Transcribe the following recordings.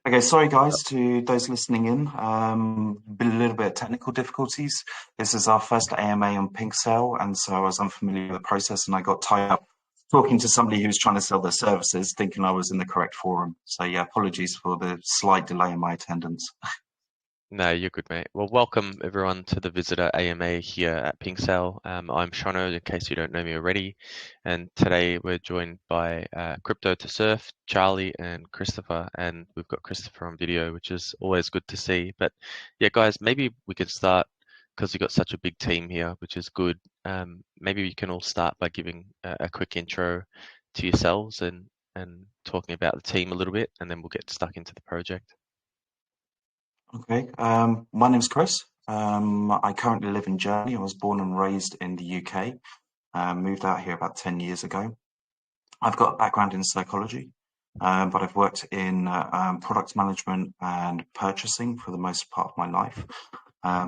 Okay, sorry guys to those listening in. Been a little bit of technical difficulties. This is our first AMA on PinkSale, and so I was unfamiliar with the process, and I got tied up talking to somebody who was trying to sell their services, thinking I was in the correct forum. So yeah, apologies for the slight delay in my attendance. No, you're good, mate. Well, welcome everyone to the Visitor AMA here at PinkSale. I'm Seano, in case you don't know me already, and today we're joined by Crypto to Surf, Charlie, and Christopher, and we've got Christopher on video, which is always good to see. But yeah, guys, maybe we could start because we've got such a big team here, which is good. Maybe we can all start by giving a quick intro to yourselves and talking about the team a little bit, and then we'll get stuck into the project. Okay, my name's Chris. I currently live in Germany. I was born and raised in the UK. Moved out here about 10 years ago. I've got a background in psychology, but I've worked in product management and purchasing for the most part of my life.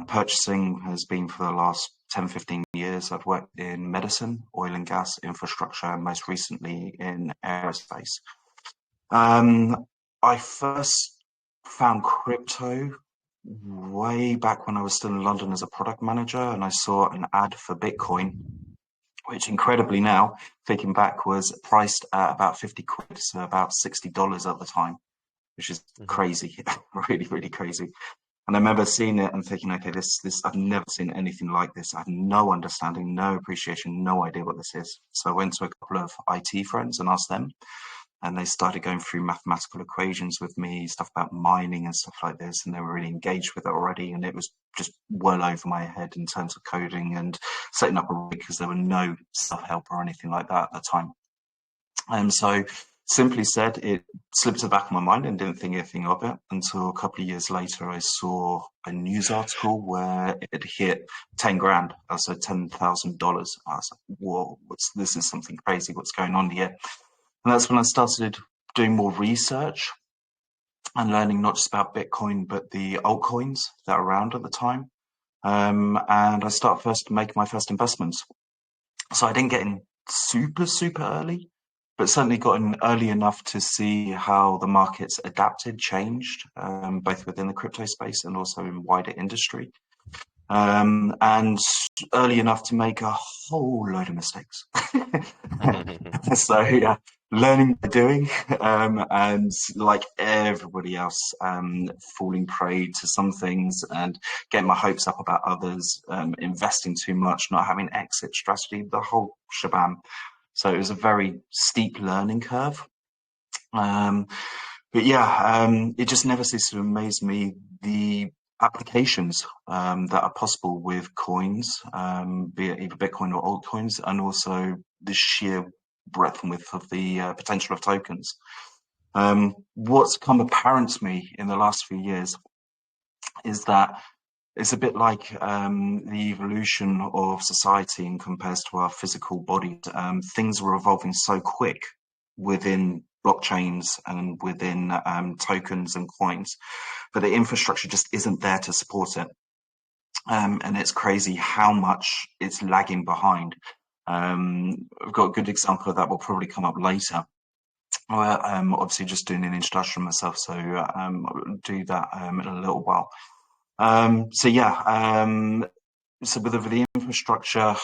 Purchasing has been for the last 10, 15 years. I've worked in medicine, oil and gas, infrastructure, and most recently in aerospace. I first found crypto way back when I was still in London as a product manager, and I saw an ad for Bitcoin, which incredibly now, thinking back, was priced at about 50 quid, so about $60 at the time, which is Mhm. crazy, really, really crazy. And I remember seeing it and thinking, okay, I've never seen anything like this. I have no understanding, no appreciation, no idea what this is. So I went to a couple of IT friends and asked them, and they started going through mathematical equations with me, stuff about mining and stuff like this, and they were really engaged with it already, and it was just well over my head in terms of coding and setting up a rig, because there were no self-help or anything like that at the time. And so simply said, it slipped to the back of my mind and didn't think anything of it until a couple of years later I saw a news article where it hit 10 grand, so $10,000. I was like, whoa, this is something crazy, what's going on here? And that's when I started doing more research and learning not just about Bitcoin, but the altcoins that are around at the time. And I started first to make my first investments. So I didn't get in super, super early, but certainly got in early enough to see how the markets adapted, changed, both within the crypto space and also in wider industry. And early enough to make a whole load of mistakes. So yeah, learning by doing, and like everybody else, falling prey to some things and getting my hopes up about others, investing too much, not having exit strategy, the whole shabam. So it was a very steep learning curve. Um, but yeah, it just never ceases to amaze me the applications that are possible with coins, be it either Bitcoin or altcoins, and also the sheer breadth and width of the potential of tokens. What's come apparent to me in the last few years is that it's a bit like the evolution of society in compares to our physical bodies. Things were evolving so quick within blockchains and within tokens and coins, but the infrastructure just isn't there to support it. And it's crazy how much it's lagging behind. I've got a good example of that will probably come up later. Well, obviously just doing an introduction myself, so I'll do that in a little while. So yeah, so with the infrastructure,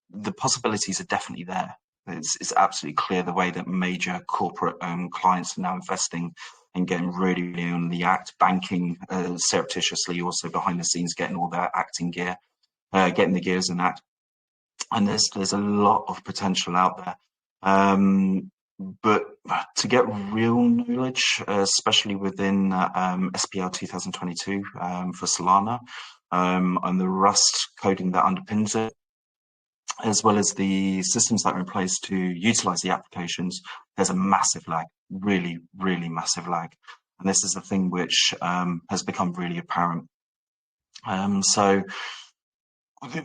the possibilities are definitely there. It's absolutely clear the way that major corporate clients are now investing and getting really, really on the act, banking surreptitiously, also behind the scenes, getting all their acting gear, getting the gears in act. And there's a lot of potential out there. But to get real knowledge, especially within SPL 2022 for Solana, and the Rust coding that underpins it, as well as the systems that are in place to utilize the applications, there's a massive lag, really, really massive lag. And this is the thing which has become really apparent. So,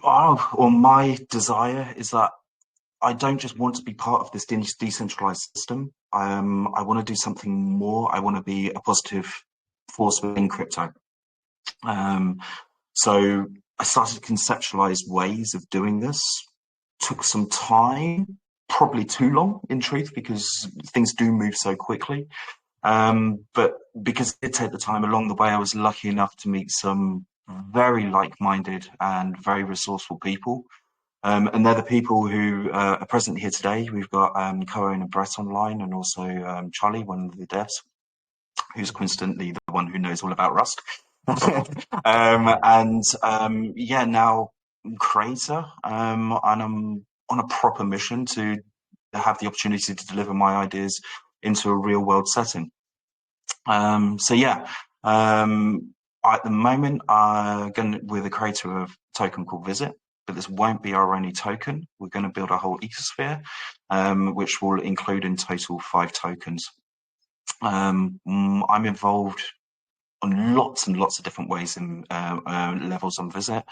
or my desire is that I don't just want to be part of this decentralized system. I want to do something more. I want to be a positive force within crypto. So I started to conceptualize ways of doing this. Took some time, probably too long in truth, because things do move so quickly. But because it did take the time along the way, I was lucky enough to meet some very like-minded and very resourceful people. And they're the people who are present here today. We've got co-owner Brett online, and also Charlie, one of the devs, who's coincidentally the one who knows all about Rust. Yeah, now I'm creator, and I'm on a proper mission to have the opportunity to deliver my ideas into a real world setting. So yeah, at the moment, we're the creator of a token called Visit, but this won't be our only token. We're going to build a whole ecosphere, which will include in total 5 tokens. I'm involved on lots and lots of different ways and levels on Visit.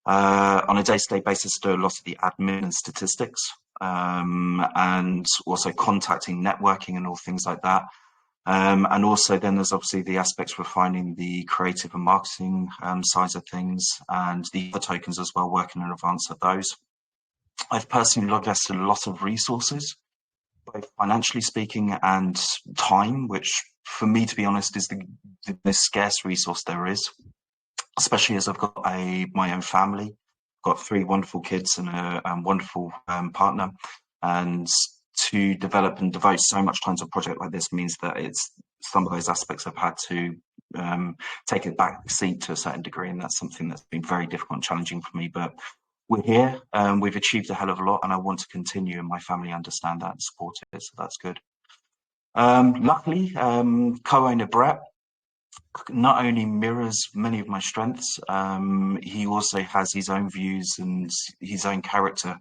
On a day-to-day basis, do a lot of the admin and statistics, and also contacting, networking, and all things like that. And also then there's obviously the aspects refining the creative and marketing sides of things, and the other tokens as well, working in advance of those. I've personally invested a lot of resources, both financially speaking and time, which for me, to be honest, is the most scarce resource there is, especially as I've got my own family. I've got 3 wonderful kids and a wonderful partner, and to develop and devote so much time to a project like this means that it's some of those aspects I've had to take a back seat to a certain degree, and that's something that's been very difficult and challenging for me. But we're here, we've achieved a hell of a lot, and I want to continue, and my family understand that and support it, so that's good. Luckily, co-owner Brett not only mirrors many of my strengths, he also has his own views and his own character,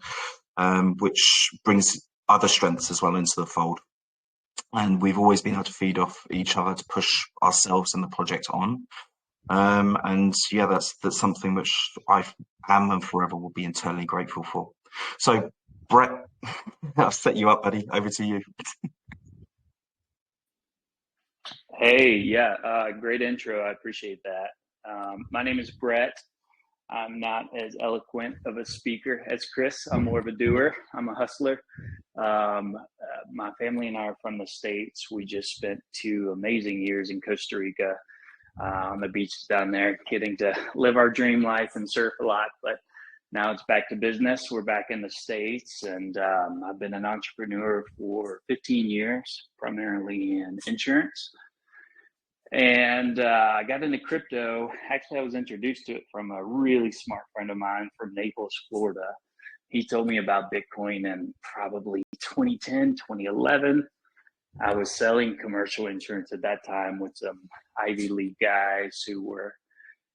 which brings other strengths as well into the fold. And we've always been able to feed off each other to push ourselves and the project on. And yeah, that's something which I am and forever will be eternally grateful for. So, Brett, I'll set you up, buddy. Over to you. Hey, yeah, great intro. I appreciate that. My name is Brett. I'm not as eloquent of a speaker as Chris. I'm more of a doer. I'm a hustler. My family and I are from the States. We just spent 2 amazing years in Costa Rica on the beaches down there, getting to live our dream life and surf a lot. But now it's back to business. We're back in the States, and I've been an entrepreneur for 15 years, primarily in insurance. And I got into crypto. Actually, I was introduced to it from a really smart friend of mine from Naples, Florida. He told me about Bitcoin in probably 2010, 2011. I was selling commercial insurance at that time with some Ivy League guys who were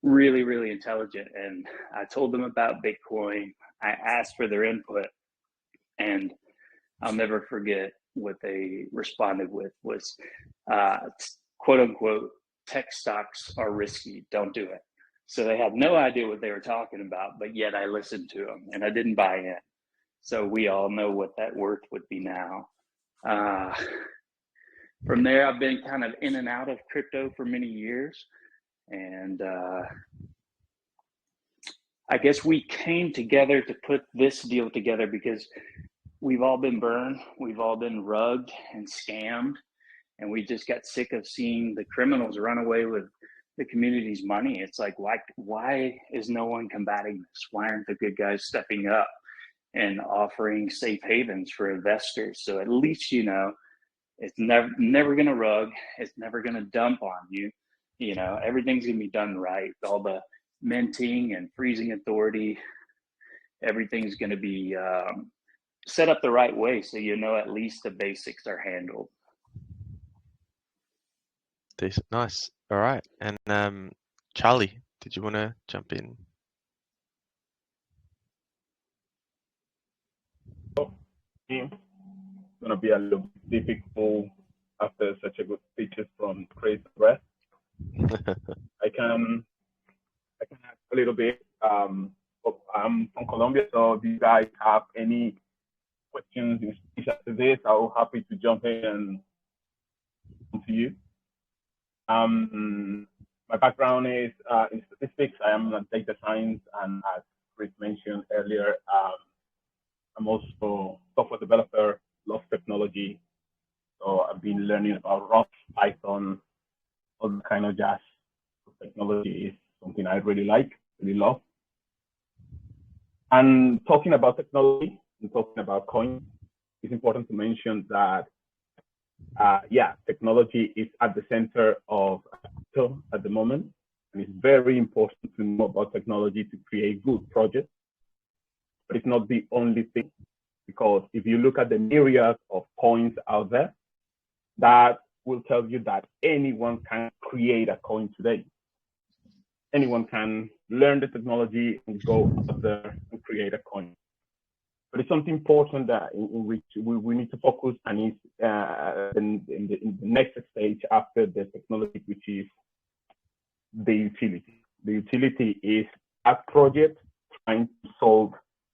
really, really intelligent. And I told them about Bitcoin. I asked for their input, and I'll never forget what they responded with was, quote unquote, tech stocks are risky, don't do it. So they had no idea what they were talking about, but yet I listened to them and I didn't buy in. So we all know what that worth would be now. From there, I've been kind of in and out of crypto for many years. And I guess we came together to put this deal together because we've all been burned. We've all been rugged and scammed. And we just got sick of seeing the criminals run away with the community's money. It's like, why is no one combating this? Why aren't the good guys stepping up and offering safe havens for investors? So at least, you know, it's never going to rug. It's never going to dump on you. You know, everything's going to be done right. All the minting and freezing authority, everything's going to be set up the right way. So, you know, at least the basics are handled. Decent, nice. All right, and Charlie, did you want to jump in? It's gonna be a little difficult after such a good speeches from Chris Brett. I can add a little bit. I'm from Colombia, so do you guys have any questions in speech after this? I'm happy to jump in and come to you. My background is in statistics. I am a data science, and as Chris mentioned earlier, I'm also a software developer, love technology. So I've been learning about Rust, Python, all the kind of jazz. Technology is something I really like, really love. And talking about technology and talking about coins, it's important to mention that, technology is at the center of crypto at the moment. And it's very important to know about technology to create good projects. But it's not the only thing, because if you look at the myriad of coins out there, that will tell you that anyone can create a coin today. Anyone can learn the technology and go out there and create a coin. But it's something important that in which we need to focus, and is in the next stage after the technology, which is the utility. The utility is a project trying to solve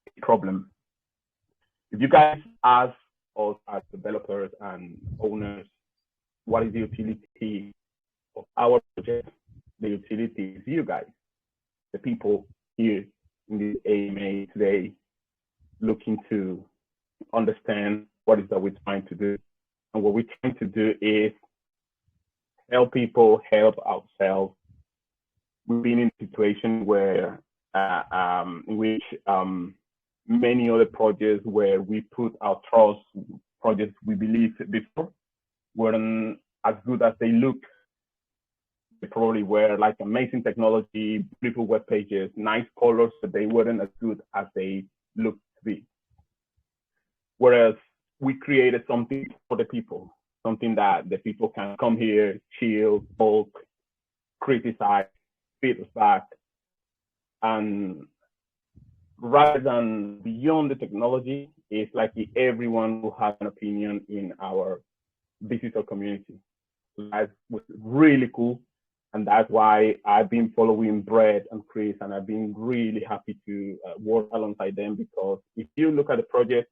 a problem. If you guys ask us as developers and owners, what is the utility of our project? The utility is you guys, the people here in the AMA today, looking to understand what is that we're trying to do. And what we're trying to do is help people, help ourselves. We've been in a situation where, in which many other projects where we put our trust, projects we believed before, weren't as good as they look. They probably were like amazing technology, beautiful web pages, nice colors, but they weren't as good as they looked to be. Whereas we created something for the people, something that the people can come here, chill, talk, criticize, feedback, and rather than beyond the technology, it's like everyone who has an opinion in our visitor community. That was really cool. And that's why I've been following Brett and Chris, and I've been really happy to work alongside them, because if you look at the project,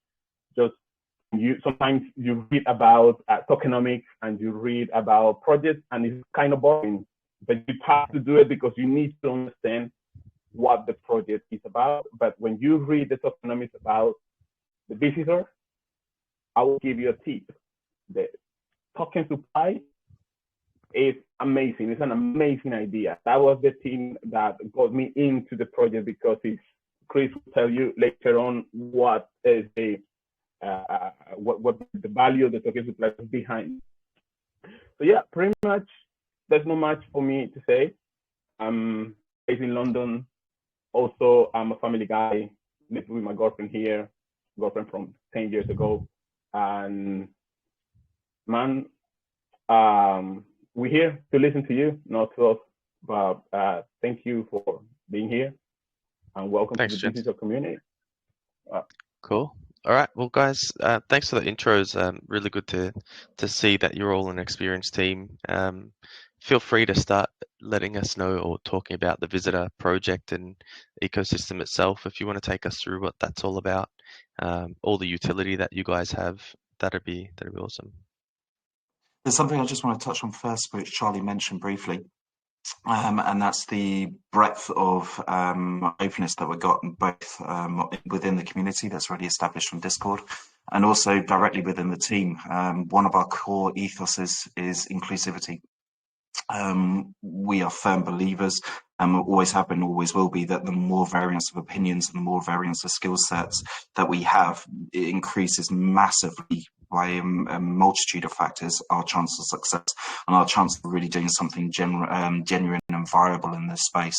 sometimes you read about tokenomics and you read about projects, and it's kind of boring, but you have to do it because you need to understand what the project is about. But when you read the tokenomics about the visitor, I will give you a tip. The token supply is amazing. It's an amazing idea. That was the thing that got me into the project, because Chris will tell you later on what is what the value of the token supply is behind. So yeah, pretty much there's not much for me to say. I'm based in London. Also, I'm a family guy. Live with my girlfriend here, girlfriend from 10 years ago. And man, we're here to listen to you, not to us. But thank you for being here, and welcome to the digital community. Cool. All right. Well, guys, thanks for the intros. Really good to see that you're all an experienced team. Feel free to start letting us know or talking about the visitor project and ecosystem itself. If you want to take us through what that's all about, all the utility that you guys have, that'd be awesome. There's something I just want to touch on first, which Charlie mentioned briefly, and that's the breadth of openness that we've got both within the community that's already established on Discord, and also directly within the team. One of our core ethoses is inclusivity. We are firm believers, and always have been, always will be, that the more variance of opinions and the more variance of skill sets that we have, it increases massively by a multitude of factors our chance of success and our chance of really doing something genuine and viable in this space.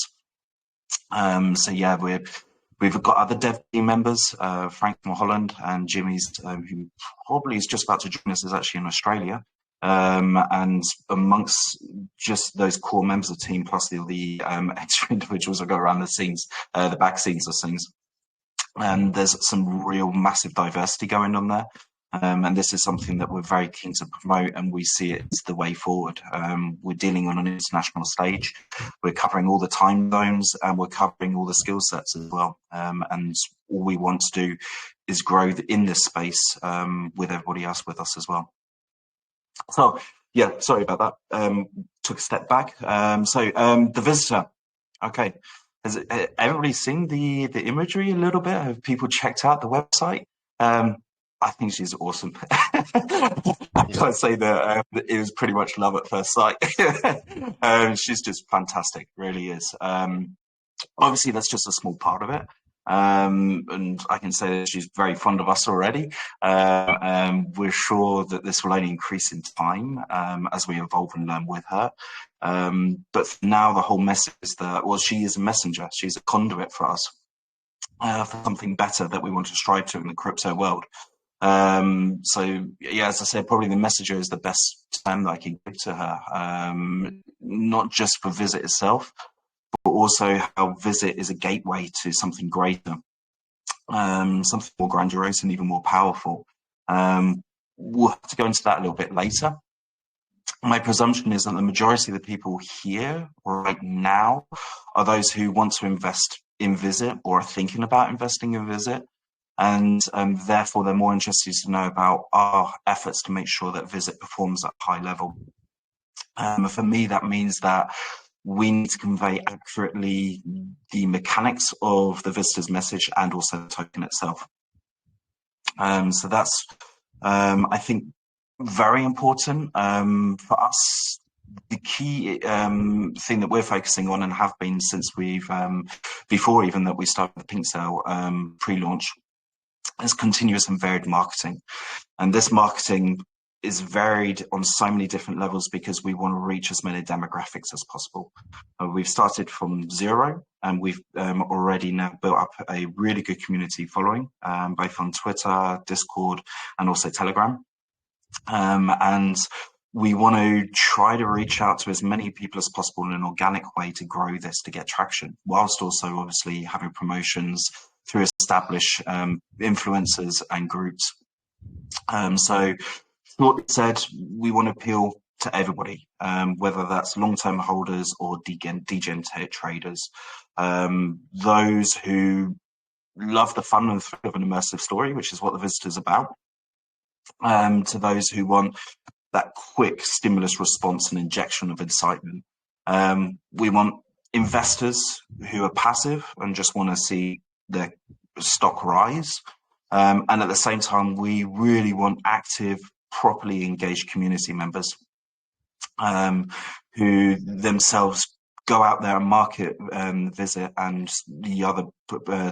So yeah, we've got other dev team members, Frank from Holland, and Jimmy's, who probably is just about to join us, is actually in Australia. And amongst just those core members of the team, plus the extra individuals that go around the scenes, the back scenes of things, and there's some real massive diversity going on there. And this is something that we're very keen to promote, and we see it as the way forward. We're dealing on an international stage. We're covering all the time zones, and we're covering all the skill sets as well. And all we want to do is grow in this space with everybody else with us as well. So yeah, sorry about that. Took a step back. The visitor. Okay, has everybody seen the imagery a little bit? Have people checked out the website? I think she's awesome. I can't say that it was pretty much love at first sight. She's just fantastic, really is. Obviously, that's just a small part of it. And I can say that she's very fond of us already. We're sure that this will only increase in time as we evolve and learn with her. But for now, the whole message is that, well, she is a messenger. She's a conduit for us, for something better that we want to strive to in the crypto world. So yeah, as I said, probably the messenger is the best term that I can give to her. Not just for Visit itself, but also how Visit is a gateway to something greater, something more grandiose and even more powerful. We'll have to go into that a little bit later. My presumption is that the majority of the people here right now are those who want to invest in Visit or are thinking about investing in Visit. And therefore, they're more interested to know about our efforts to make sure that Visit performs at a high level. For me, that means that we need to convey accurately the mechanics of the visitor's message and also the token itself. So that's, I think, very important for us. The key thing that we're focusing on and have been since we've, before even that we started the PinkSale pre-launch, is continuous and varied marketing. And this marketing is varied on so many different levels because we want to reach as many demographics as possible. We've started from zero, and we've already now built up a really good community following, both on Twitter, Discord, and also Telegram. And we want to try to reach out to as many people as possible in an organic way to grow this, to get traction, whilst also obviously having promotions through established influencers and groups. So shortly said, we want to appeal to everybody, whether that's long-term holders or degen traders, those who love the fun and thrill of an immersive story, which is what the Visitor's about, to those who want that quick stimulus response and injection of excitement. We want investors who are passive and just want to see their stock rise. And at the same time, we really want active, properly engaged community members who themselves go out there and market Visit and the other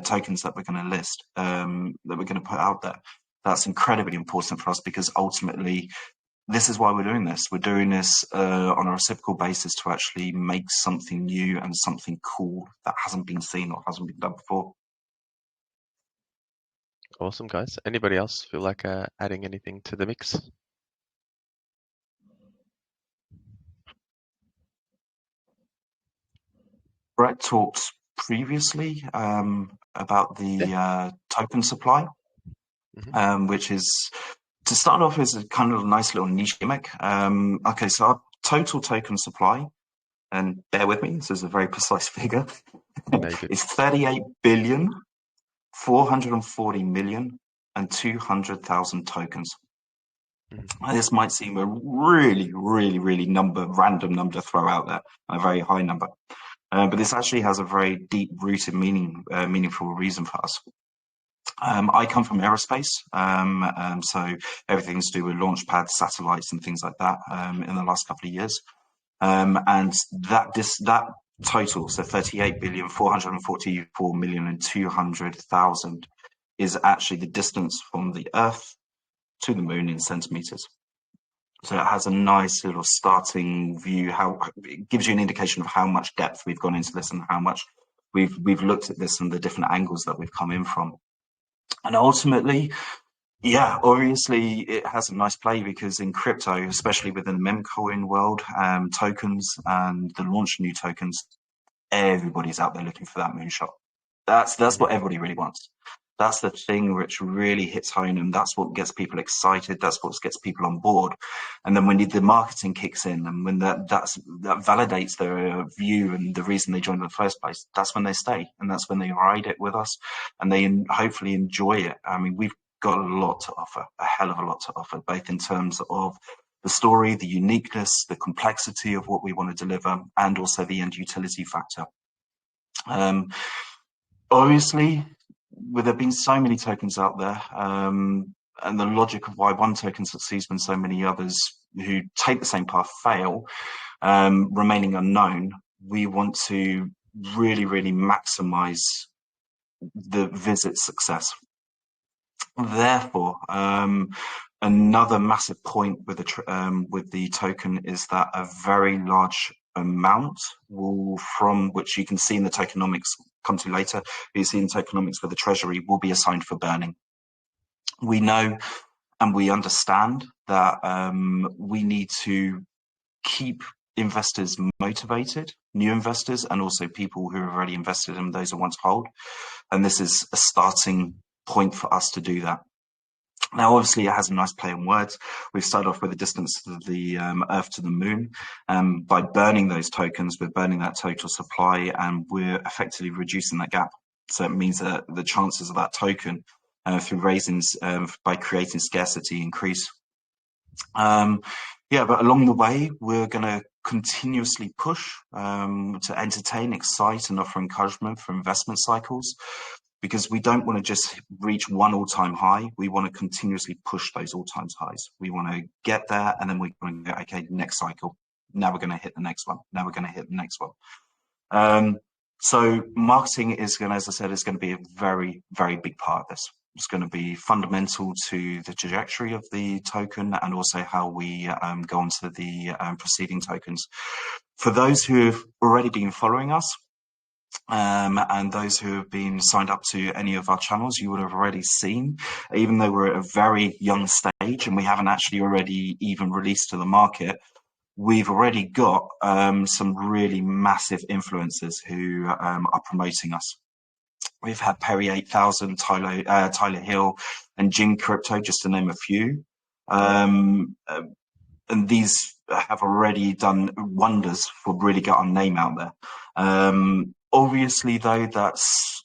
tokens that we're going to list, that we're going to put out there. That's incredibly important for us because ultimately, this is why we're doing this. We're doing this on a reciprocal basis to actually make something new and something cool that hasn't been seen or hasn't been done before. Awesome, guys. Anybody else feel like adding anything to the mix? Brett talked previously about the token supply, which is, to start off, is a kind of nice little niche gimmick. Okay, so our total token supply, and bear with me, this is a very precise figure, is 38,440,200,000 tokens. This might seem a really, really, really random number to throw out there, a very high number. But this actually has a very deep-rooted meaningful reason for us. I come from aerospace, so everything's to do with launch pads, satellites, and things like that in the last couple of years. And that total, so 38,444,200,000, is actually the distance from the Earth to the Moon in centimeters. So it has a nice little starting view. How it gives you an indication of how much depth we've gone into this and how much we've looked at this and the different angles that we've come in from. And ultimately, yeah, obviously it has a nice play because in crypto, especially within the memcoin world, tokens and the launch of new tokens, everybody's out there looking for that moonshot. That's what everybody really wants. That's the thing which really hits home, and that's what gets people excited. That's what gets people on board. And then when the marketing kicks in, and when that validates their view and the reason they joined in the first place, that's when they stay, and that's when they ride it with us, and they hopefully enjoy it. I mean, we've got a lot to offer, a hell of a lot to offer, both in terms of the story, the uniqueness, the complexity of what we want to deliver, and also the end utility factor. Obviously, with there being so many tokens out there, and the logic of why one token succeeds when so many others who take the same path fail, remaining unknown, we want to really maximize the visit success. Therefore, another massive point with the token is that a very large amount from which you can see in the tokenomics, come to later, you see in tokenomics for the treasury, will be assigned for burning. We know and we understand that we need to keep investors motivated, new investors, and also people who have already invested and those who want to hold. And this is a starting point for us to do that. Now, obviously, it has a nice play on words. We've started off with the distance of the Earth to the Moon. By burning those tokens, we're burning that total supply, and we're effectively reducing that gap. So it means that the chances of that token through raising, by creating scarcity, increase. Yeah, but along the way, we're going to continuously push to entertain, excite, and offer encouragement for investment cycles, because we don't want to just reach one all-time high. We want to continuously push those all-time highs. We want to get there, and then we're going to go, okay, next cycle. Now we're going to hit the next one. Now we're going to hit the next one. So marketing is going to, as I said, is going to be a very big part of this. It's going to be fundamental to the trajectory of the token and also how we go on to the preceding tokens. For those who have already been following us, and those who have been signed up to any of our channels, you would have already seen, even though we're at a very young stage and we haven't actually already even released to the market, we've already got some really massive influencers who are promoting us. We've had Perry 8000, Tyler Hill, and Jing Crypto, just to name a few. And these have already done wonders for really getting our name out there. Obviously, though, that's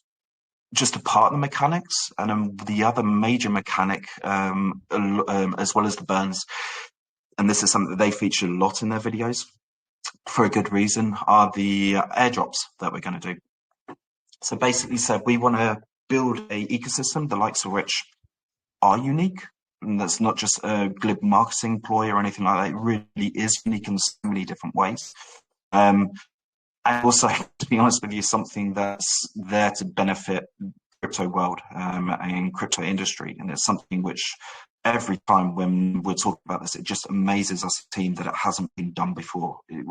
just a part of the mechanics, and the other major mechanic, as well as the burns, and this is something that they feature a lot in their videos for a good reason, are the airdrops that we're going to do. So basically said, we want to build a ecosystem, the likes of which are unique. And that's not just a glib marketing ploy or anything like that. It really is unique in so many different ways. And also, to be honest with you, something that's there to benefit the crypto world and crypto industry. And it's something which every time when we're talking about this, it just amazes us, team, that it hasn't been done before. It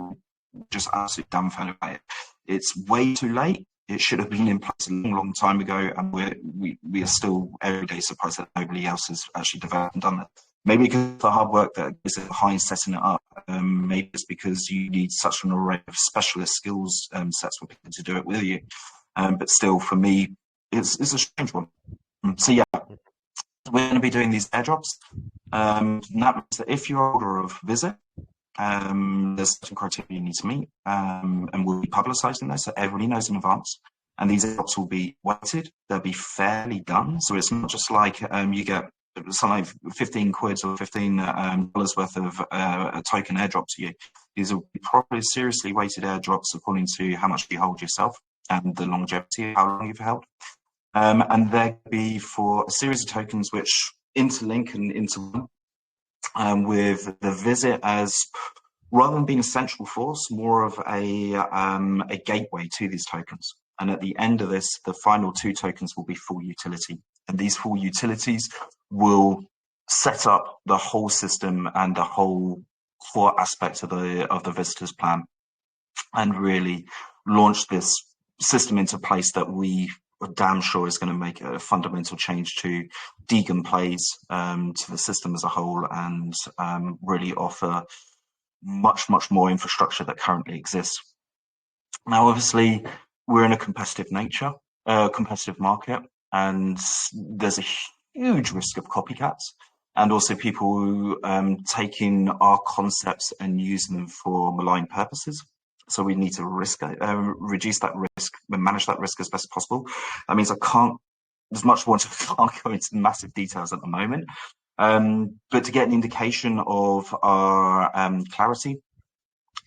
just absolutely dumbfounded by it. It's way too late. It should have been in place a long time ago, and we are still every day surprised that nobody else has actually developed and done that. Maybe because of the hard work that is behind setting it up. Maybe it's because you need such an array of specialist skills sets for people to do it with you. But still, for me, it's a strange one. So yeah, we're going to be doing these airdrops. And that means that if you're order of visit, there's certain criteria you need to meet, and we'll be publicizing those so everybody knows in advance. And these airdrops will be weighted, they'll be fairly done. So it's not just like you get something like 15 quid or $15 worth of a token airdrop to you. These will be properly seriously weighted airdrops according to how much you hold yourself and the longevity of how long you've held. And they'll be for a series of tokens which interlink and interone. With the visit as, rather than being a central force, more of a gateway to these tokens. And at the end of this, the final two tokens will be full utility. And these full utilities will set up the whole system and the whole core aspect of the visitors plan, and really launch this system into place that we are damn sure is going to make a fundamental change to Deegan plays, to the system as a whole, and really offer much more infrastructure that currently exists. Now, obviously, we're in a competitive market, and there's a huge risk of copycats, and also people taking our concepts and using them for malign purposes. So we need to reduce that risk and manage that risk as best as possible. That means I can't go into massive details at the moment. But to get an indication of our clarity,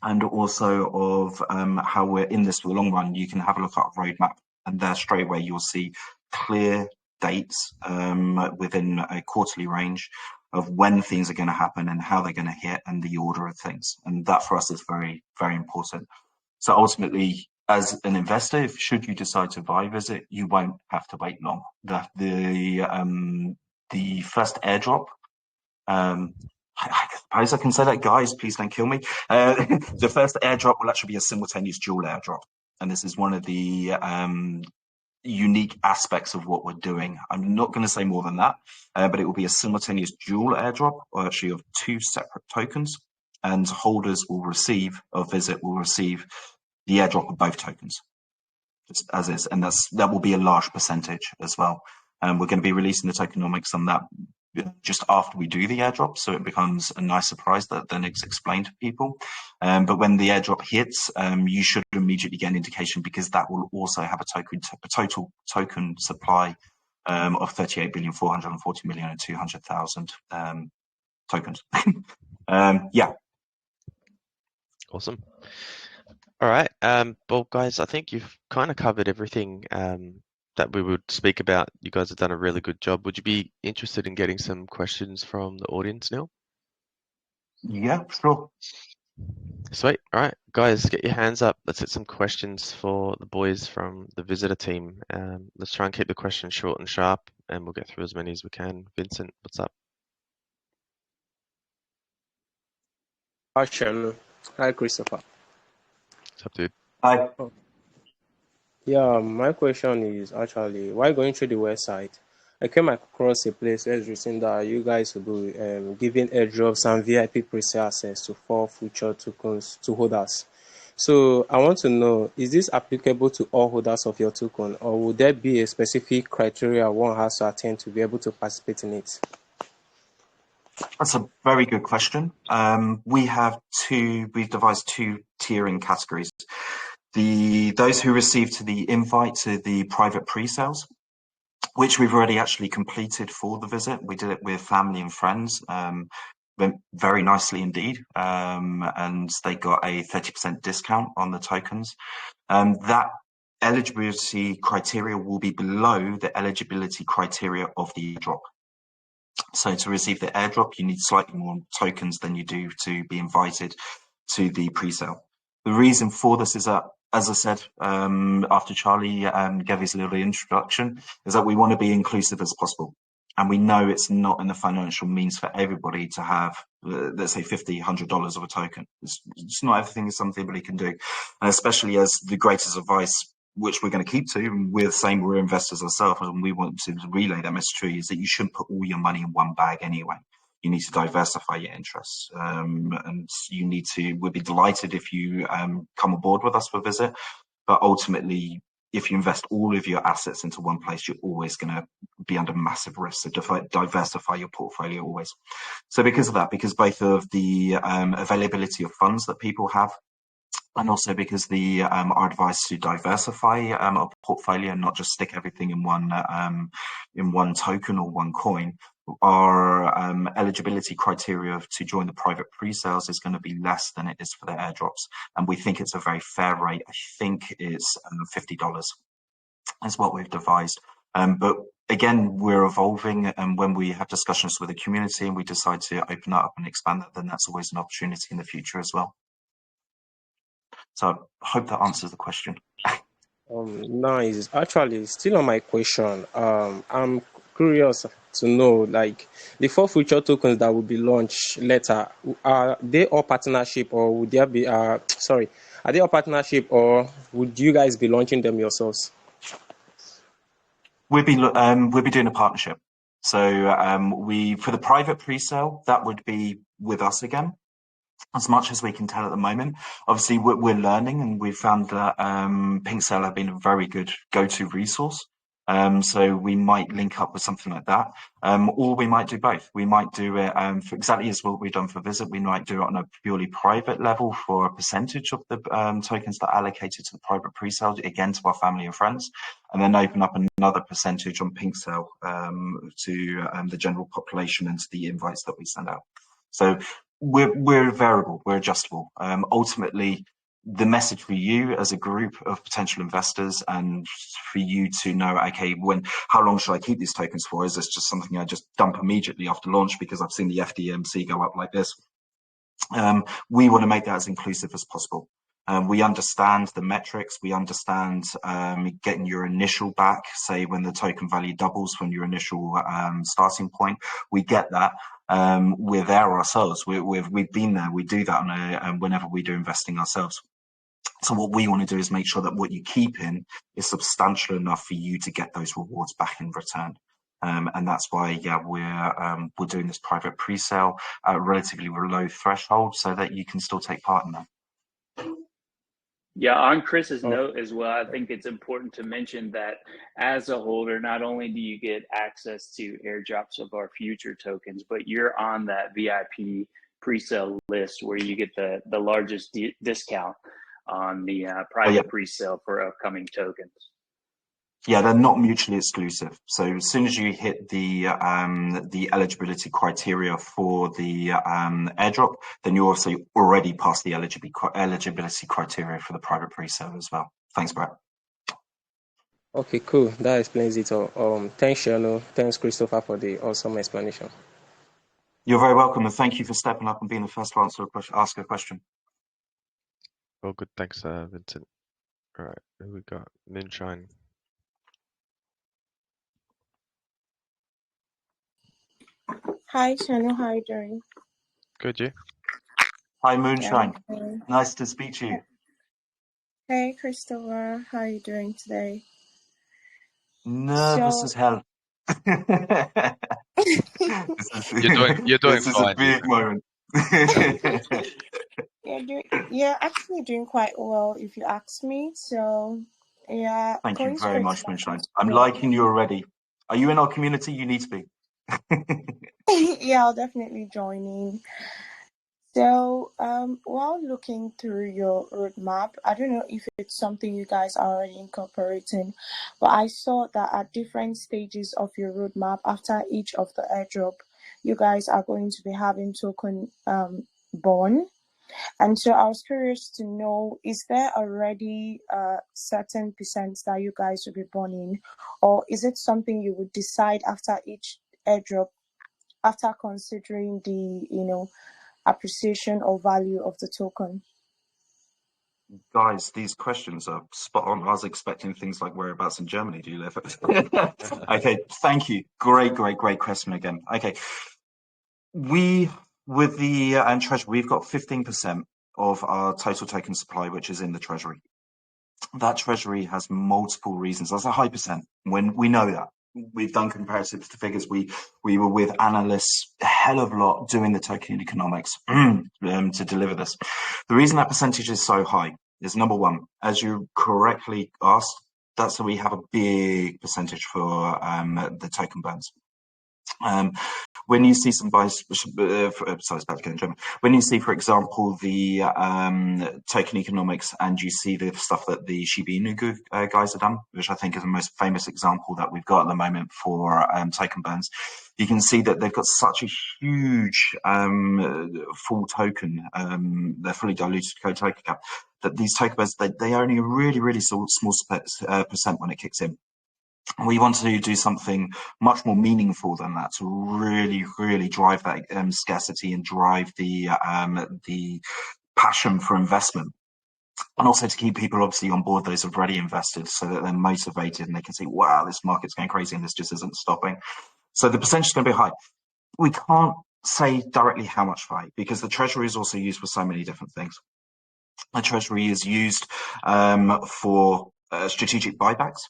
and also of how we're in this for the long run, you can have a look at our roadmap, and there straight away you'll see clear dates within a quarterly range of when things are going to happen and how they're going to hit and the order of things. And that for us is very, very important. So ultimately, as an investor, should you decide to buy Visit, you won't have to wait long. The first airdrop, I suppose I can say that, guys, please don't kill me. The first airdrop will actually be a simultaneous dual airdrop. And this is one of the unique aspects of what we're doing. I'm not going to say more than that, but it will be a simultaneous dual airdrop, or actually of 2 separate tokens, and holders will receive, of Visit will receive the airdrop of both tokens, just as is, and that will be a large percentage as well. And we're going to be releasing the tokenomics on that just after we do the airdrop, so it becomes a nice surprise that then it's explained to people. But when the airdrop hits, you should immediately get an indication, because that will also have a total token supply of 38,440,200,000 tokens. Yeah. Awesome. All right. Well, guys, I think you've kind of covered everything that we would speak about. You guys have done a really good job. Would you be interested in getting some questions from the audience, Neil? Yeah, sure. Sweet. All right, guys, get your hands up. Let's hit some questions for the boys from the visitor team. Let's try and keep the questions short and sharp, and we'll get through as many as we can. Vincent, what's up? Hi, Seano. Hi, Christopher. What's up, dude? Hi. Yeah, my question is actually, while going through the website, I came across a place where it's written that you guys will be giving airdrops and VIP pre-sale access to 4 future tokens to holders. So I want to know, is this applicable to all holders of your token, or would there be a specific criteria one has to attain to be able to participate in it? That's a very good question. We've devised 2 tiering categories. Those who received the invite to the private pre-sales, which we've already actually completed for the visit. We did it with family and friends, went very nicely indeed, and they got a 30% discount on the tokens. That eligibility criteria will be below the eligibility criteria of the airdrop. So to receive the airdrop, you need slightly more tokens than you do to be invited to the pre-sale. The reason for this is that, as I said, after Charlie gave his little introduction, is that we want to be inclusive as possible. And we know it's not in the financial means for everybody to have, let's say, $50, $100 of a token. It's not everything is something everybody can do. And especially as the greatest advice, which we're going to keep to, and we're saying we're investors ourselves, and we want to relay that message to you, is that you shouldn't put all your money in one bag anyway. You need to diversify your interests, and you need to. We'd be delighted if you come aboard with us for Visit, but ultimately, if you invest all of your assets into one place, you're always going to be under massive risk. So diversify your portfolio always. So because of that, because both of the availability of funds that people have, and also because our advice to diversify our portfolio, not just stick everything in one token or one coin, our eligibility criteria to join the private pre-sales is going to be less than it is for the airdrops, and we think it's a very fair rate. I think it's $50 is what we've devised, but again, we're evolving, and when we have discussions with the community and we decide to open that up and expand that, then that's always an opportunity in the future as well. So I hope that answers the question. Nice. Actually, still on my question, I'm curious to know, like, the 4 future tokens that will be launched later, are they all partnership, or would there be, are they all partnership, or would you guys be launching them yourselves? We'll be doing a partnership. So for the private pre-sale, that would be with us again. As much as we can tell at the moment, obviously we're learning, and we've found that PinkSale have been a very good go-to resource. So we might link up with something like that, or we might do both. We might do it for exactly as what we've done for Visit. We might do it on a purely private level for a percentage of the tokens that are allocated to the private pre-sale, again to our family and friends, and then open up another percentage on PinkSale to the general population and to the invites that we send out. So we're variable, we're adjustable. Ultimately, the message for you as a group of potential investors, and for you to know, okay, how long should I keep these tokens for? Is this just something I just dump immediately after launch because I've seen the FDMC go up like this? We want to make that as inclusive as possible. We understand the metrics. We understand getting your initial back, say when the token value doubles from your initial starting point. We get that. We're there ourselves. We've been there. We do that whenever we do investing ourselves. So what we want to do is make sure that what you keep in is substantial enough for you to get those rewards back in return. And that's why, yeah, we're doing this private pre-sale at a relatively low threshold so that you can still take part in that. Yeah, on Chris's note as well, I think it's important to mention that as a holder, not only do you get access to airdrops of our future tokens, but you're on that VIP pre-sale list where you get the largest discount on the private pre-sale for upcoming tokens. Yeah, they're not mutually exclusive. So as soon as you hit the eligibility criteria for the airdrop, then you also already passed the eligibility criteria for the private pre-sale as well. Thanks, Brett. Okay, cool. That explains it all. Thanks, Seano. Thanks, Christopher, for the awesome explanation. You're very welcome, and thank you for stepping up and being the first to ask a question. Well, good. Thanks, Vincent. All right, who we got? Moonshine. Hi, Seano. How are you doing? Good, you? Hi, Moonshine. Yeah, Nice to speak to you. Hey, Christopher. How are you doing today? Nervous as hell. You're doing this is fine, a big moment. You're actually doing quite well, if you ask me. So, yeah. Thank you very straight much, to my Moonshine. question. I'm liking you already. Are you in our community? You need to be. Yeah, I'll definitely join in. So, while looking through your roadmap, I don't know if it's something you guys are already incorporating, but I saw that at different stages of your roadmap, after each of the airdrop, you guys are going to be having token born. And so I was curious to know, is there already a certain percent that you guys will be burning, or is it something you would decide after each airdrop, after considering the, appreciation or value of the token? Guys, these questions are spot on. I was expecting things like whereabouts in Germany do you live? Okay, thank you. Great question again. Okay, with the treasury, we've got 15% of our total token supply, which is in the treasury. That treasury has multiple reasons. That's a high percent. When we know that. We've done comparatives to figures. We were with analysts a hell of a lot doing the token economics to deliver this. The reason that percentage is so high is, number one, as you correctly asked, that's so we have a big percentage for the token burns. When you see some buys, when you see, for example, the token economics, and you see the stuff that the Shiba Inu guys have done, which I think is the most famous example that we've got at the moment for token burns, you can see that they've got such a huge full token, they're fully diluted token cap, that these token burns, they are only a really small percent when it kicks in. We want to do something much more meaningful than that to really drive that scarcity and drive the passion for investment, and also to keep people obviously on board, those who've already invested, so that they're motivated and they can see, wow, this market's going crazy and this just isn't stopping. So the percentage is going to be high. We can't say directly how much high, because the treasury is also used for so many different things. The treasury is used for strategic buybacks.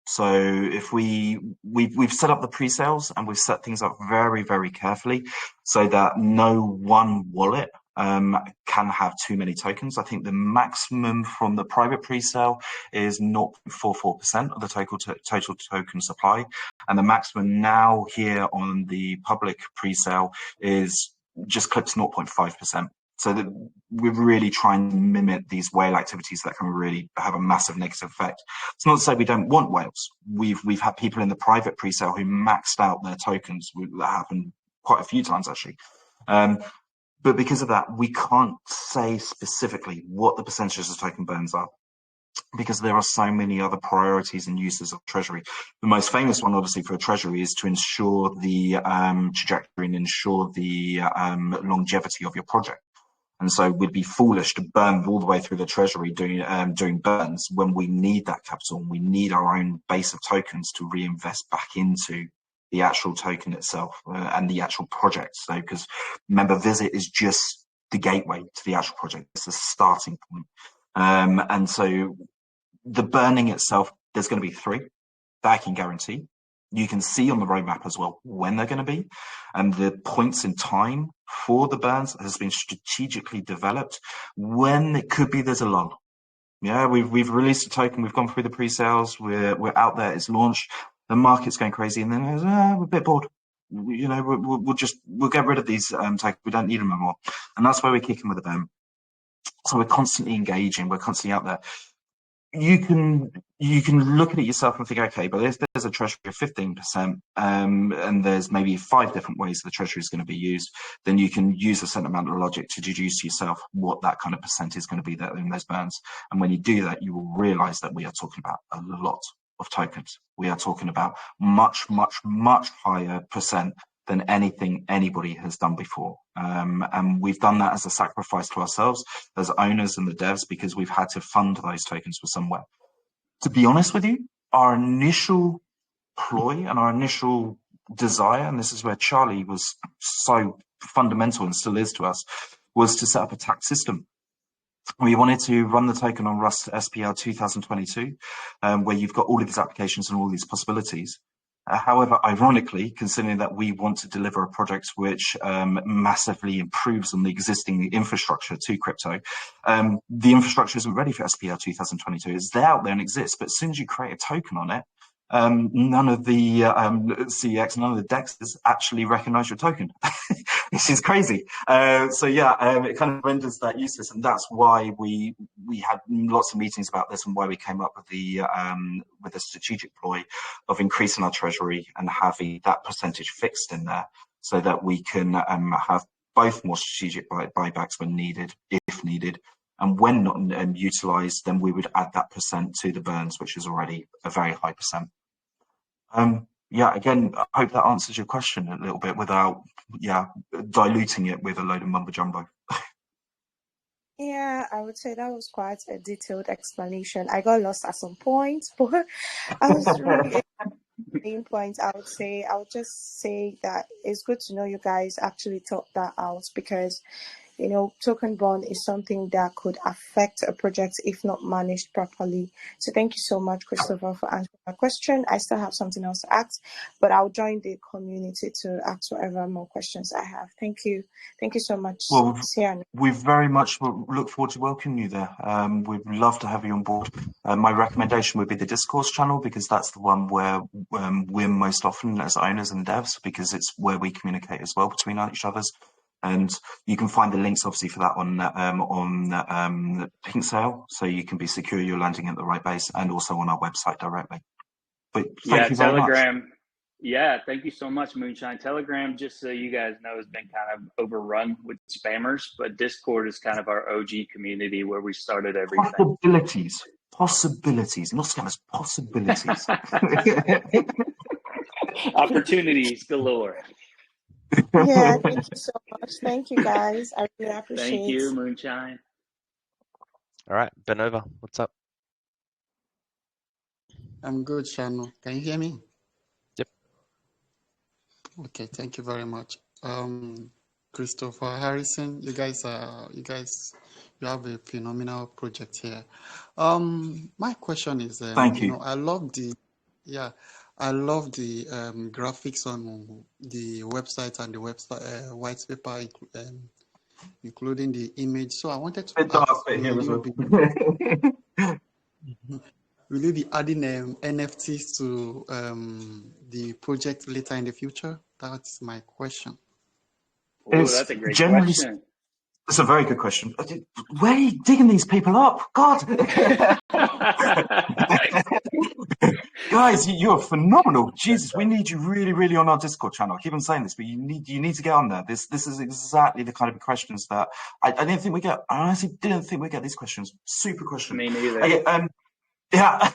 So if we've set up the pre-sales, and we've set things up very carefully, so that no one wallet can have too many tokens. I think the maximum from the private pre-sale is 0.44% of the total token supply, and the maximum now here on the public pre-sale is just clips 0.5%. So that we're really trying to mimic these whale activities that can really have a massive negative effect. It's not to say we don't want whales. We've had people in the private pre-sale who maxed out their tokens. That happened quite a few times, actually. But But because of that, we can't say specifically what the percentages of token burns are, because there are so many other priorities and uses of Treasury. The most famous one, obviously, for a Treasury is to ensure the trajectory and ensure the longevity of your project. And so we'd be foolish to burn all the way through the Treasury doing burns when we need that capital and we need our own base of tokens to reinvest back into the actual token itself and the actual project. So, because remember, Visit is just the gateway to the actual project. It's the starting point. And so the burning itself, there's going to be 3 that I can guarantee. You can see on the roadmap as well when they're going to be, and the points in time for the burns has been strategically developed. When it could be, there's a lull. Yeah, we've released a token, we've gone through the pre-sales, we're out there, it's launched, the market's going crazy, and then we're a bit bored. You know, we'll get rid of these tokens. We don't need them anymore, and that's where we kick in with the burn. So we're constantly engaging, we're constantly out there. You can look at it yourself and think, okay, but if there's a treasury of 15%, and there's maybe 5 different ways the treasury is going to be used, then you can use a certain amount of logic to deduce to yourself what that kind of percent is going to be there in those burns. And when you do that, you will realize that we are talking about a lot of tokens. We are talking about much, much, much higher percent than anything anybody has done before. And we've done that as a sacrifice to ourselves as owners and the devs, because we've had to fund those tokens from somewhere. To be honest with you, our initial ploy and our initial desire, and this is where Charlie was so fundamental and still is to us, was to set up a tax system. We wanted to run the token on Rust SPL 2022, where you've got all of these applications and all these possibilities. However, ironically, considering that we want to deliver a project which massively improves on the existing infrastructure to crypto, the infrastructure isn't ready for SPL 2022. It's there out there and exists, but as soon as you create a token on it, none of the CEX, none of the DEXs actually recognize your token, which is crazy. So yeah, it kind of renders that useless, and that's why we had lots of meetings about this, and why we came up with the strategic ploy of increasing our treasury and having that percentage fixed in there, so that we can have both more strategic buybacks when needed, if needed. And when not utilised, then we would add that percent to the burns, which is already a very high percent. Yeah, again, I hope that answers your question a little bit without, diluting it with a load of mumbo jumbo. Yeah, I would say that was quite a detailed explanation. I got lost at some points, but I was really main points. I would just say that it's good to know you guys actually thought that out, because token bond is something that could affect a project if not managed properly. So thank you so much, Christopher, for answering my question. I still have something else to ask, but I'll join the community to ask whatever more questions I have. Thank you. Thank you so much, Seano. We very much look forward to welcoming you there. We'd love to have you on board. My recommendation would be the Discourse channel, because that's the one where we're most often as owners and devs, because it's where we communicate as well between each other's. And you can find the links, obviously, for that on PinkSale, so you can be secure you're landing at the right base, and also on our website directly. But thank you very Telegram. much. Yeah, thank you so much, Moonshine. Telegram, just so you guys know, has been kind of overrun with spammers, but Discord is kind of our OG community where we started everything. Possibilities, not scammers, possibilities. Opportunities galore. Yeah, thank you so much. Thank you, guys. I really appreciate it. Thank you, Moonshine. All right, Benova, what's up? I'm good, Seano. Can you hear me? Yep. Okay, thank you very much. Christopher Harrison, you have a phenomenal project here. My question is, thank you. I love the graphics on the website and the website white paper, including the image. So I wanted to ask, will you be adding NFTs to the project later in the future? That's my question. Oh, that's a great question. It's a very good question. Where are you digging these people up? God. Guys, you're phenomenal. Jesus, we need you really, really on our Discord channel. I keep on saying this, but you need to get on there. This is exactly the kind of questions that I didn't think we get. I honestly didn't think we get these questions. Super question. Me neither. Okay, yeah.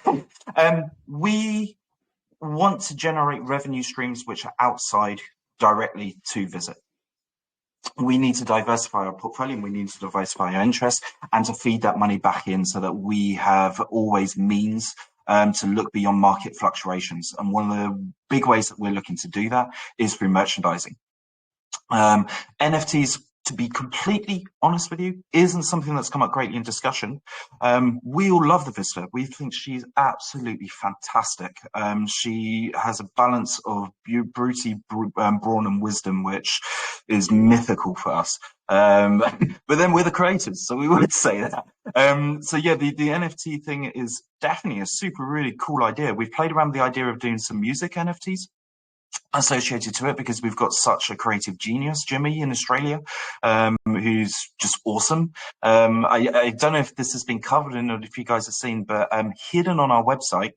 We want to generate revenue streams which are outside directly to Visit. We need to diversify our portfolio and we need to diversify our interests and to feed that money back in so that we have always means to look beyond market fluctuations. And one of the big ways that we're looking to do that is through merchandising. NFTs, to be completely honest with you, isn't something that's come up greatly in discussion. We all love the Visitor. We think she's absolutely fantastic. She has a balance of beauty, brawn, and wisdom, which is mythical for us. But then we're the creators, so we would say that. So yeah, the NFT thing is definitely a super really cool idea. We've played around with the idea of doing some music NFTs associated to it because we've got such a creative genius, Jimmy, in Australia, who's just awesome. I don't know if this has been covered or if you guys have seen, but hidden on our website,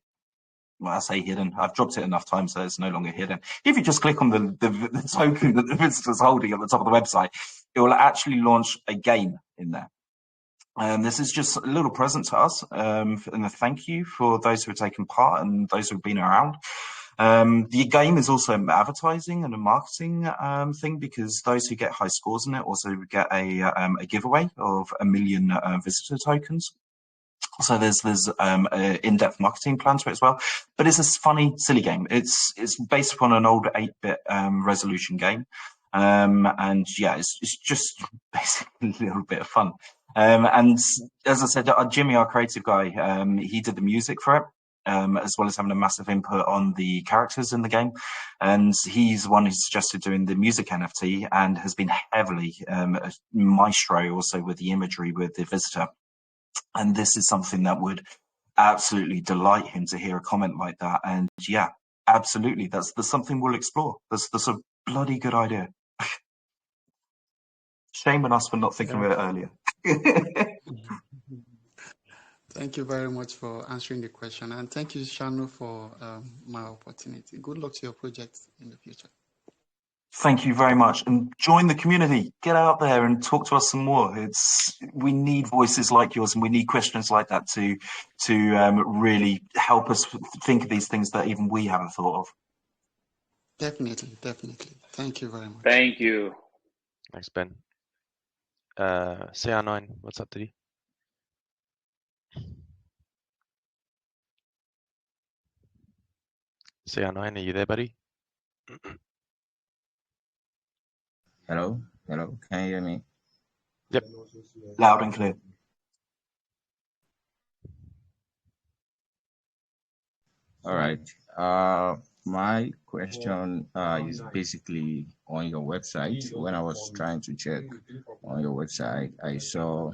well, I say hidden, I've dropped it enough times so it's no longer hidden. If you just click on the token that the visitor's holding at the top of the website, it will actually launch a game in there. This is just a little present to us, and a thank you for those who have taken part and those who have been around. The game is also an advertising and a marketing thing because those who get high scores in it also get a giveaway of 1 million visitor tokens. So there's an in-depth marketing plan to it as well. But it's a funny, silly game. It's based upon an old 8-bit resolution game. And yeah, it's just basically a little bit of fun. And as I said, Jimmy, our creative guy, he did the music for it. As well as having a massive input on the characters in the game. And he's the one who suggested doing the music NFT and has been heavily a maestro also with the imagery with the Visitor. And this is something that would absolutely delight him to hear a comment like that. And yeah, absolutely, that's something we'll explore. That's a bloody good idea. Shame on us for not thinking of it earlier. Thank you very much for answering the question. And thank you, Seano, for my opportunity. Good luck to your project in the future. Thank you very much. And join the community. Get out there and talk to us some more. We need voices like yours and we need questions like that to really help us think of these things that even we haven't thought of. Definitely. Thank you very much. Thank you. Thanks, Ben. CR9, what's up, Diddy? CR9, are you there, buddy? Hello, can you hear me? Yep. Loud and clear. All right. My question is basically on your website. When I was trying to check on your website, I saw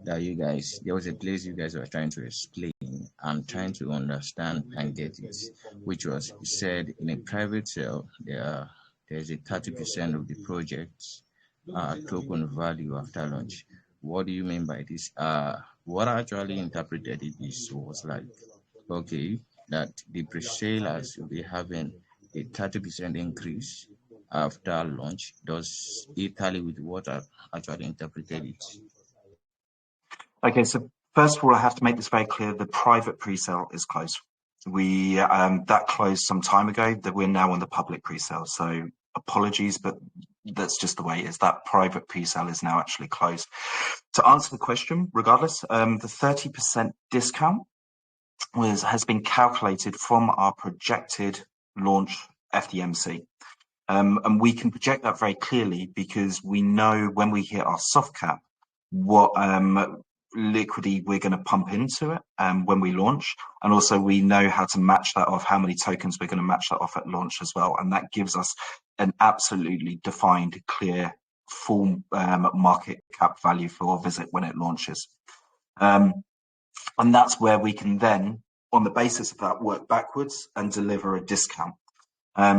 that there was a place you guys were trying to explain. I'm trying to understand and get it, which was, you said in a private sale, there's a 30% of the project's token value after launch. What do you mean by this? What I actually interpreted it was like, okay, that the pre-salers will be having a 30% increase after launch. Does it tally with what I actually interpreted it? Okay, so first of all, I have to make this very clear. The private pre-sale is closed. We that closed some time ago. That we're now on the public pre-sale. So apologies, but that's just the way it is. That private pre-sale is now actually closed. To answer the question, regardless, the 30% discount has been calculated from our projected launch FDMC. And we can project that very clearly because we know when we hit our soft cap, what liquidity we're going to pump into it when we launch. And also we know how to match that off, how many tokens we're going to match that off at launch as well. And that gives us an absolutely defined, clear, full market cap value for Visit when it launches. And that's where we can then, on the basis of that, work backwards and deliver a discount.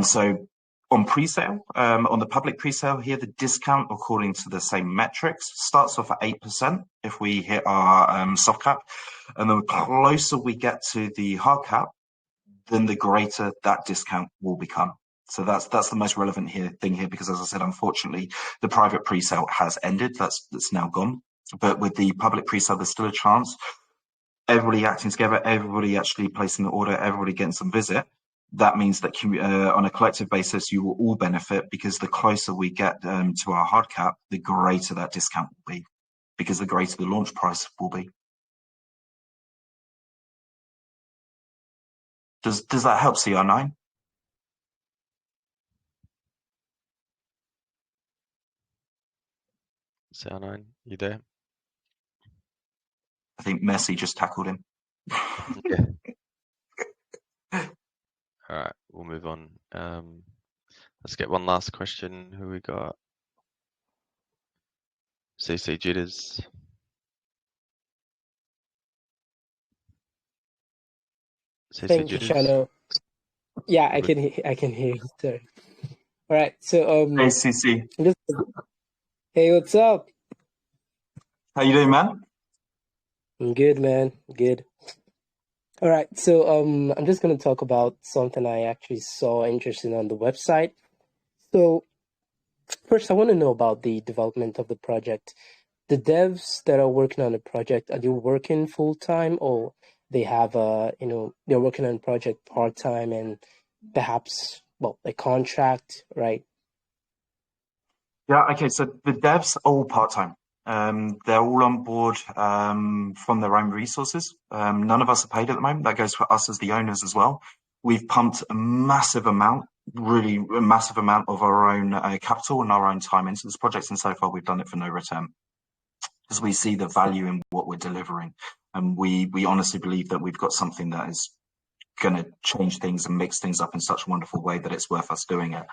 So on pre-sale, on the public pre-sale here, the discount, according to the same metrics, starts off at 8% if we hit our soft cap. And the closer we get to the hard cap, then the greater that discount will become. So that's the most relevant thing here, because as I said, unfortunately, the private pre-sale has ended. That's now gone. But with the public pre-sale, there's still a chance. Everybody acting together, everybody actually placing the order, everybody getting some visit. That means that on a collective basis, you will all benefit, because the closer we get to our hard cap, the greater that discount will be, because the greater the launch price will be. Does that help, CR9? Seano, you there? I think Messi just tackled him. Yeah. All right, we'll move on. Let's get one last question. Who we got? CC Jitters. CC Thank you, Jitters. Seano. Yeah, I can hear you. Sorry. All right, so Hey, CC. Hey, what's up? How you doing, man? I'm good, man. Good. All right, so I'm just gonna talk about something I actually saw interesting on the website. So first, I want to know about the development of the project. The devs that are working on the project, are they working full time, or they have they're working on the project part time and perhaps a contract, right? Yeah, okay, so the devs are all part-time. They're all on board from their own resources. None of us are paid at the moment. That goes for us as the owners as well. We've pumped a massive amount, really a massive amount of our own capital and our own time into this project, and so far we've done it for no return, because we see the value in what we're delivering. And we honestly believe that we've got something that is going to change things and mix things up in such a wonderful way that it's worth us doing it.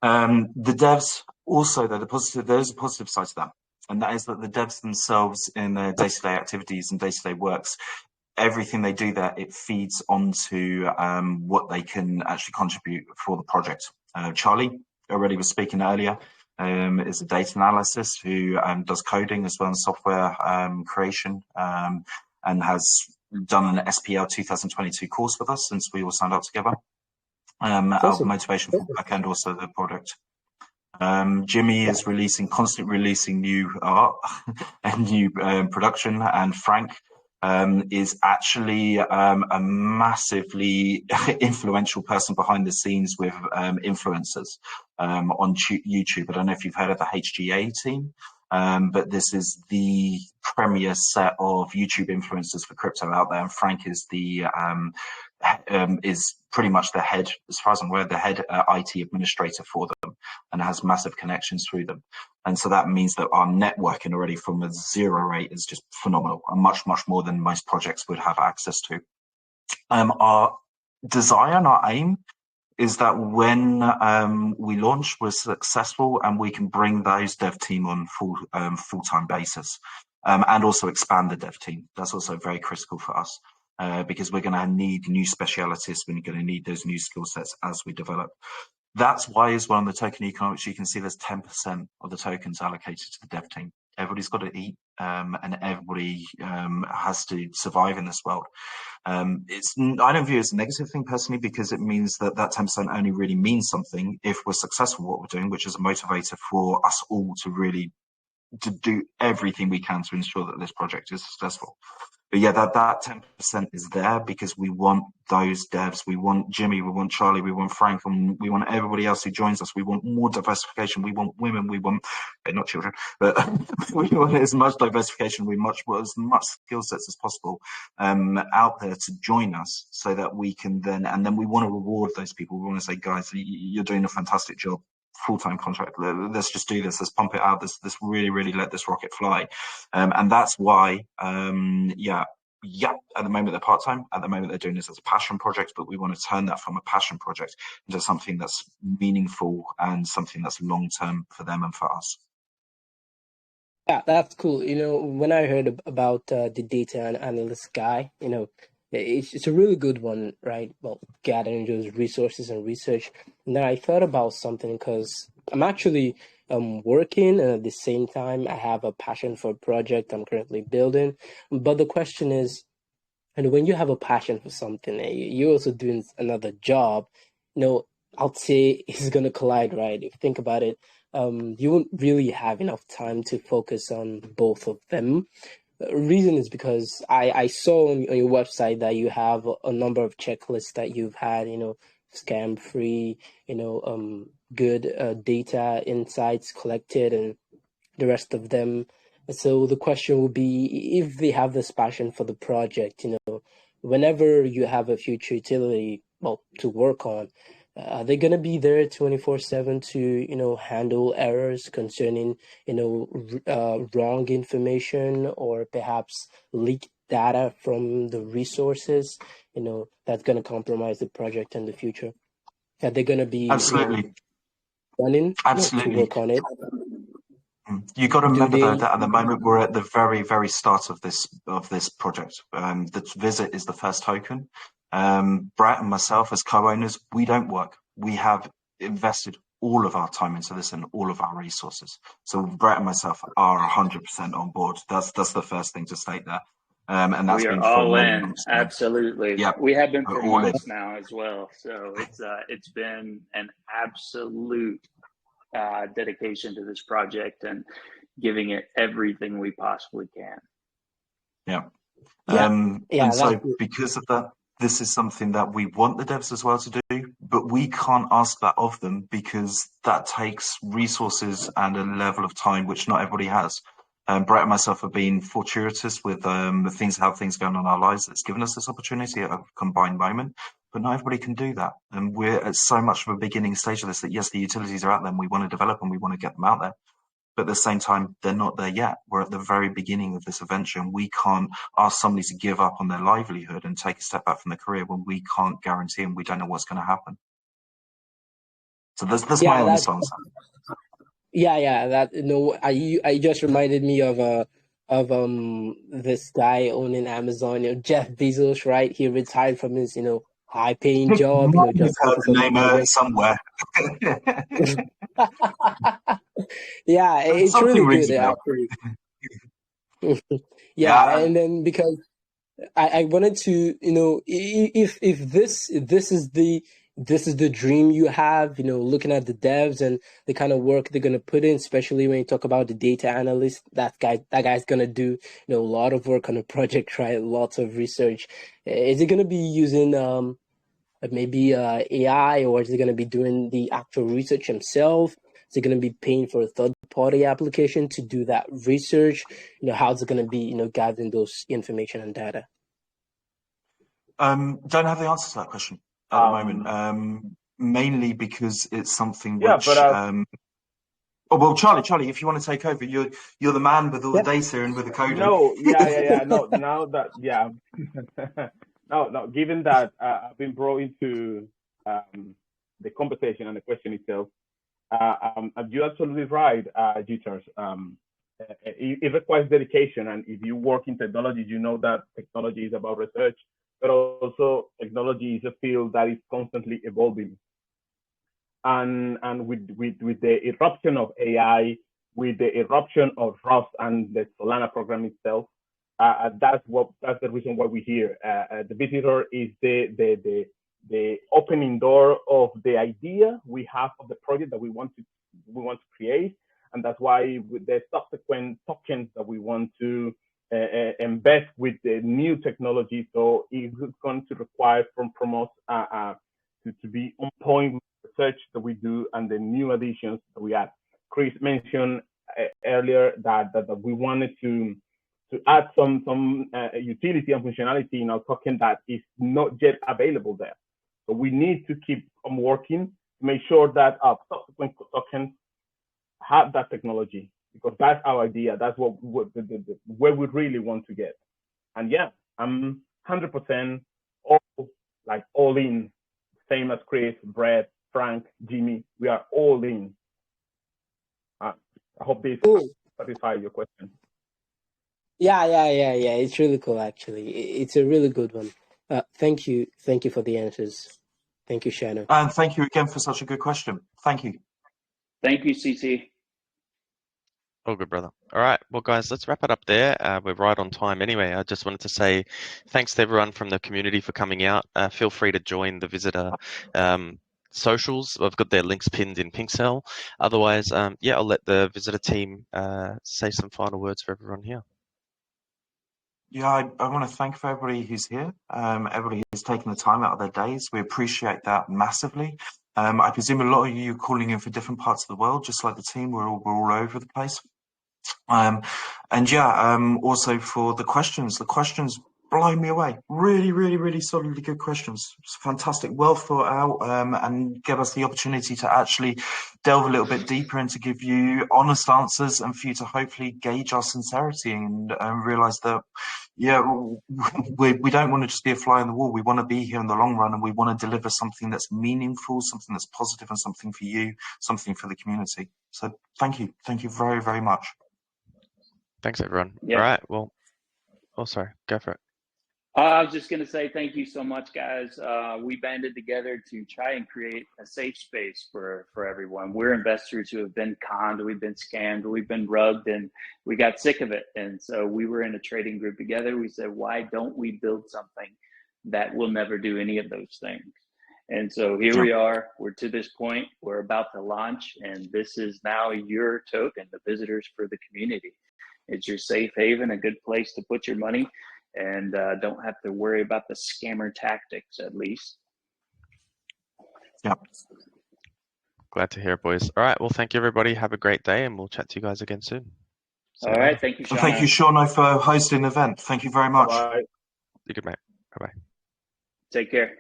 The devs also, there's a positive side to that, and that is that the devs themselves, in their day-to-day activities and day-to-day works, everything they do there, it feeds onto what they can actually contribute for the project. Charlie already was speaking earlier, is a data analyst who does coding as well as software creation, and has done an SPL 2022 course with us since we all signed up together. Our motivation for the back end, also the product. Jimmy is constantly releasing new art and new production, and Frank is actually a massively influential person behind the scenes with influencers on YouTube. I don't know if you've heard of the HGA team, but this is the premier set of YouTube influencers for crypto out there, and Frank is is pretty much the head, as far as I'm aware, the head IT administrator for them, and has massive connections through them. And so that means that our networking already from a zero rate is just phenomenal, and much, much more than most projects would have access to. Our desire and our aim is that when we launch, we're successful and we can bring those dev team on full-time basis, and also expand the dev team. That's also very critical for us. Because we're going to need new specialities, we're going to need those new skill sets as we develop. That's why, as well, on the token economics, you can see there's 10% of the tokens allocated to the dev team. Everybody's got to eat, and everybody has to survive in this world. I don't view it as a negative thing personally, because it means that 10% only really means something if we're successful at what we're doing, which is a motivator for us all to do everything we can to ensure that this project is successful. But yeah, that 10% is there because we want those devs. We want Jimmy, we want Charlie, we want Frank, and we want everybody else who joins us. We want more diversification. We want women. We want, not children, but we want as much diversification. We want as much skill sets as possible out there to join us, so that we can then we want to reward those people. We want to say, guys, you're doing a fantastic job. Full-time contract. Let's just do this. Let's pump it out. Let's really let this rocket fly. And that's why, at the moment they're part-time. At the moment they're doing this as a passion project, but we want to turn that from a passion project into something that's meaningful and something that's long-term for them and for us. Yeah, that's cool. When I heard about the data analyst guy, it's a really good one, right? Well, gathering those resources and research. And then I thought about something, because I'm actually working, and at the same time, I have a passion for a project I'm currently building. But the question is, And when you have a passion for something and you're also doing another job, I'd say it's going to collide, right? If you think about it, you won't really have enough time to focus on both of them. Reason is because I saw on your website that you have a number of checklists that you've had, scam free, good data insights collected and the rest of them. So the question would be if they have this passion for the project, whenever you have a future utility, to work on, are they going to be there 24/7 to, handle errors concerning, wrong information or perhaps leak data from the resources, that's going to compromise the project in the future? Are they going to be, Absolutely. running, to Absolutely. work on it? You got to remember though they? that at the moment we're at the very, very start of this project. The visit is the first token. Brett and myself as co-owners, we don't work. We have invested all of our time into this and all of our resources. So Brett and myself are 100% on board. That's the first thing to state there. And that's we are been for all many in. months now. Absolutely. Yeah, We have been for we're all in. months now as well. So it's been an absolute dedication to this project and giving it everything we possibly can. Yeah. Yeah. And so because of that, this is something that we want the devs as well to do, but we can't ask that of them because that takes resources and a level of time which not everybody has. Brett and myself have been fortuitous with how things going on in our lives. It's given us this opportunity at a combined moment, but not everybody can do that. And we're at so much of a beginning stage of this that yes, the utilities are out there and we want to develop and we want to get them out there. But at the same time, they're not there yet. We're at the very beginning of this adventure, and we can't ask somebody to give up on their livelihood and take a step back from their career when we can't guarantee and we don't know what's going to happen. So that's my honest answer. Yeah. That I just reminded me of this guy owning Amazon, Jeff Bezos, right? He retired from his high-paying job, just focus on the project somewhere. Yeah, it's really good actually. Yeah, and then because I wanted to, if this is the dream you have, looking at the devs and the kind of work they're gonna put in, especially when you talk about the data analyst, that guy's gonna do, a lot of work on a project, right? Lots of research. Is it gonna be using maybe AI, or is he going to be doing the actual research himself? Is he going to be paying for a third-party application to do that research? How's it going to be, gathering those information and data? Don't have the answer to that question at the moment, mainly because it's something which... Oh, well, Charlie, if you want to take over, you're the man with all the data and with the coding. No, no, now that, No, given that I've been brought into the conversation and the question itself, you're absolutely right, Jitters. It requires dedication, and if you work in technology, you know that technology is about research, but also technology is a field that is constantly evolving. And with the eruption of AI, with the eruption of Rust and the Solana program itself, that's the reason why we're here. The visitor is the opening door of the idea we have of the project that we want to create, and that's why with the subsequent tokens that we want to invest with the new technology. So it's going to require from us to be on point with the research that we do and the new additions that we add. Chris mentioned earlier that we wanted to add some utility and functionality in our token that is not yet available there. So we need to keep on working to make sure that our subsequent tokens have that technology, because that's our idea. That's where we really want to get. And yeah, I'm 100% all in, same as Chris, Brett, Frank, Jimmy. We are all in. I hope this satisfies your question. Yeah. It's really cool, actually. It's a really good one. Thank you for the answers. Thank you, Seano. And thank you again for such a good question. Thank you. Thank you, CT. All good, brother. All right, well, guys, let's wrap it up there. We're right on time anyway. I just wanted to say thanks to everyone from the community for coming out. Feel free to join the visitor socials. I've got their links pinned in PinkSale. Otherwise, yeah, I'll let the visitor team say some final words for everyone here. Yeah, I want to thank everybody who's here, everybody who's taken the time out of their days. We appreciate that massively. I presume a lot of you are calling in for different parts of the world, just like the team. We're all over the place. And yeah, also for the questions blow me away. Really solidly good questions. It's fantastic, well thought out, and give us the opportunity to actually delve a little bit deeper and to give you honest answers and for you to hopefully gauge our sincerity and realize that, yeah, we don't want to just be a fly on the wall. We want to be here in the long run, and we want to deliver something that's meaningful, something that's positive, and something for you, something for the community. So thank you very much. Thanks, everyone. Yeah. All right, well, oh, sorry, go for it. I was just going to say thank you so much, guys. We banded together to try and create a safe space for everyone. We're investors who have been conned, we've been scammed, we've been rugged, and we got sick of it. And so we were in a trading group together. We said, why don't we build something that will never do any of those things? And so here we are. We're to this point. We're about to launch, and this is now your token, the visitors for the community. It's your safe haven, a good place to put your money, and don't have to worry about the scammer tactics, at least. Yeah. Glad to hear it, boys. All right, well, thank you, everybody. Have a great day, and we'll chat to you guys again soon. All right, thank you, Seano. Thank you, Seano, for hosting the event. Thank you very much. Bye. You're good, mate. Bye-bye. Take care.